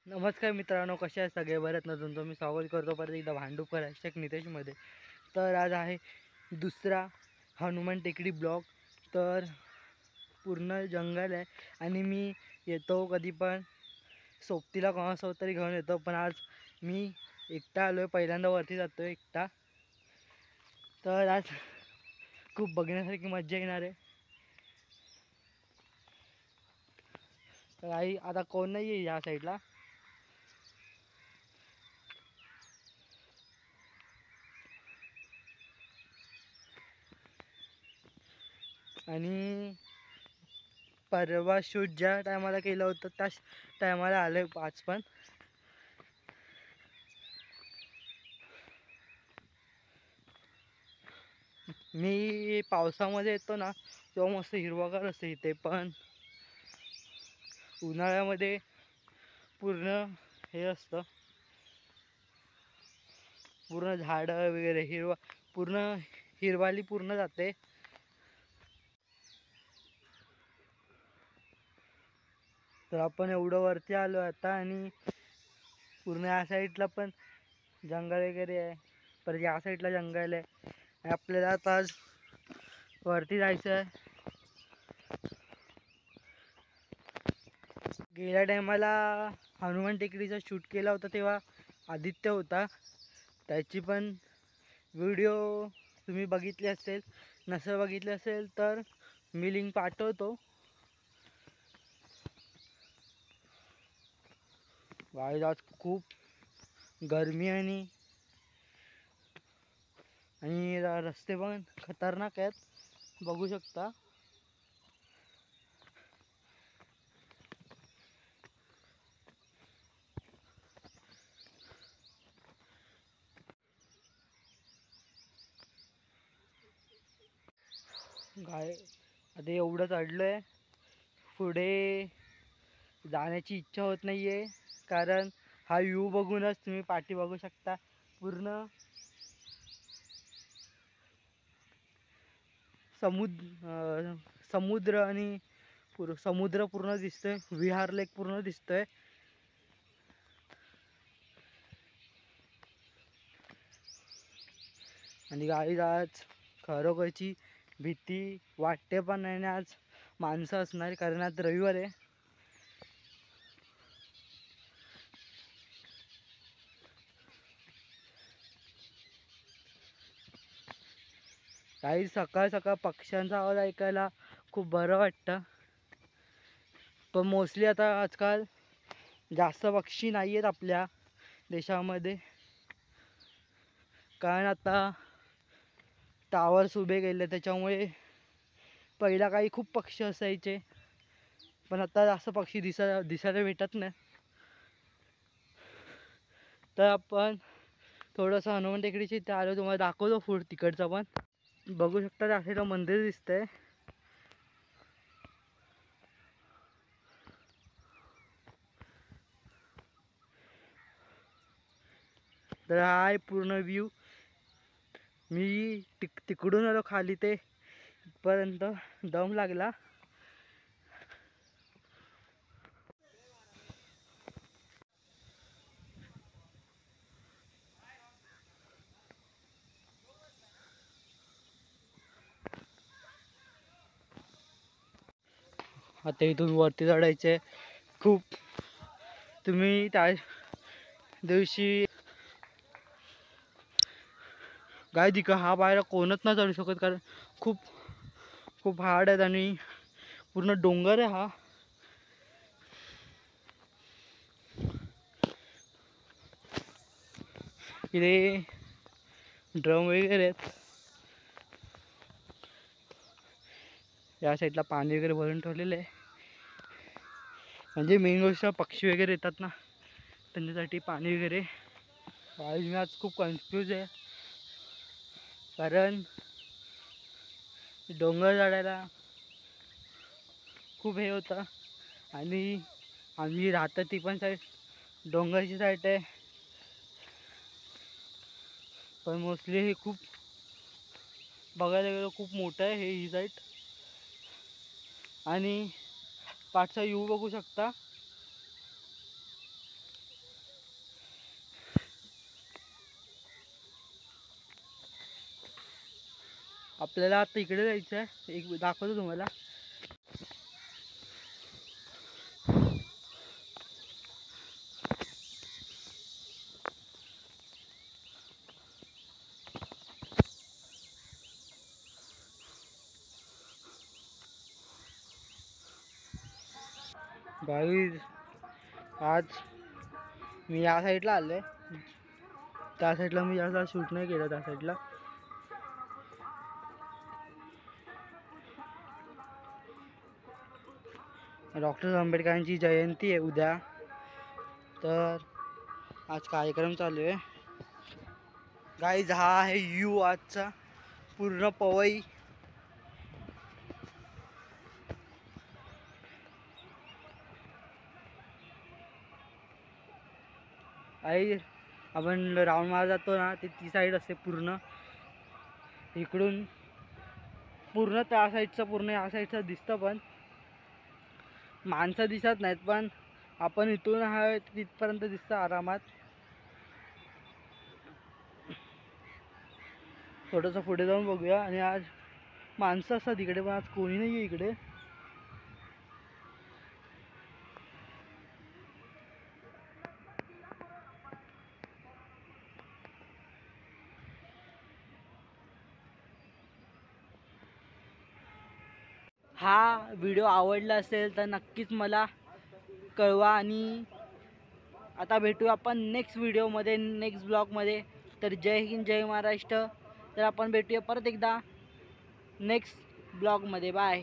नमस्कार मित्रांनो, कसे आहे सगळे? बरेच नसून तो मी स्वागत करतो परत एकदा भांडूपकर # नितेशमध्ये. तर आज आहे दुसरा हनुमान टेकडी ब्लॉग. तर पूर्ण जंगल आहे आणि मी येतो कधी पण सोबतीला कोणासोबत तरी घेऊन येतो, पण आज मी एकटा आलो आहे. पहिल्यांदा वरती जातो आहे एकटा. तर आज खूप बघण्यासारखी मजा येणार आहे. तर आई आता कोण नाही आहे या साईडला. आणि परवा शूट ज्या टायमाला केलं होतं त्याच टायमाला आलं आहे आज पण. मी पावसामध्ये येतो ना तेव्हा मस्त हिरवागार असते इथे, पण उन्हाळ्यामध्ये पूर्ण हे असतं, पूर्ण झाडं वगैरे पूर्ण हिरवाली पूर्ण जाते. तर आपण एवढं वरती आलो आता आणि पूर्ण या साईडला पण जंगल वगैरे आहे, परत या साईडला जंगल आहे. आपल्याला आता आज वरती जायचं आहे. गेल्या टायमाला हनुमान टेकडीचा शूट केला होता तेव्हा आदित्य होता, त्याची पण व्हिडिओ तुम्ही बघितली असेल. नसं बघितली असेल तर मी लिंक पाठवतो. गाईज आज खूप गरमी आणि रस्ते पण खतरनाक आहेत, बघू शकता. गाय आता एवढं चढलोय, पुढे जाण्याची इच्छा होत नाहीये, कारण हा व्ह्यू बघूनच तुम्ही पाठी बघू शकता. पूर्ण समुद्र आणि समुद्र पूर्ण दिसतोय, विहार लेक पूर्ण दिसतोय. आणि गाईज आज खरोखरची भीती वाटते पण नाही. आज माणसं असणार कारण आज रविवार आहे. काही सकाळ सकाळ पक्ष्यांचा आवाज ऐकायला खूप बरं वाटतं, पण मोस्टली आता आजकाल जास्त पक्षी नाही आहेत आपल्या देशामध्ये, कारण आता टावर्स उभे केले. त्याच्यामुळे पहिला काही खूप पक्षी असायचे, पण आता जास्त पक्षी दिसायला भेटत नाही. तर आपण थोडंसं हनुमान टेकडीच्या इथे आलो, तुम्हाला दाखवतो फूड तिकडचं पण. बघू शकता त्या साईडला मंदिर दिसतंय. तर हा आहे पूर्ण व्ह्यू. मी तिकडून आलो खाली ते इथपर्यंत, दम लागला. आता इथून वरती चढायचे खूप. तुम्ही त्या दिवशी काय दिका हा बाहेर कोणच नाही चढू शकत, कारण खूप खूप हार्ड आहेत आणि पूर्ण डोंगर आहे हा. इथे ड्रम वगैरे आहेत, या साईडला पाणी वगैरे भरून ठेवलेलं आहे. म्हणजे मेन गोष्ट पक्षी वगैरे येतात ना, त्यांच्यासाठी पाणी वगैरे. मी आज खूप कन्फ्यूज आहे, कारण डोंगर चढायला खूप हे होतं आणि आम्ही राहतो ती पण साईड डोंगरची साईड आहे, पण मोस्टली हे खूप बघायला गेलं खूप मोठं आहे हे ही साईड. आणि पाठचा व्ह्यू बघू शकता. आपल्याला आता इकडे जायचं आहे, एक दाखवतो तुम्हाला. गाईज आज मी या साईडला आलो आहे, त्या साईडला मी जास्त शूट नाही केलं. त्या साईडला डॉक्टर आंबेडकरांची जयंती आहे उद्या, तर आज कार्यक्रम चालू आहे. गाईज हा आहे यू आजचा पूर्ण पवई. आई आपण राऊंड मार जातो ना, ते ती साईड असते पूर्ण. इकडून पूर्ण त्या साईडचं पूर्ण या साईडचं दिसतं, पण माणसं दिसत नाहीत. पण आपण इथून आहे तिथपर्यंत दिसतं आरामात. थोडंसं पुढे जाऊन बघूया. आणि आज माणसं असतात इकडे, पण आज कोणी नाही आहे इकडे. हा व्हिडिओ आवडला असेल तर नक्कीच मला कळवा. आणि आता भेटूया आपण नेक्स्ट व्हिडिओमध्ये, नेक्स्ट ब्लॉगमध्ये. तर जय हिंद, जय महाराष्ट्र. तर आपण भेटूया परत एकदा नेक्स्ट ब्लॉगमध्ये. बाय.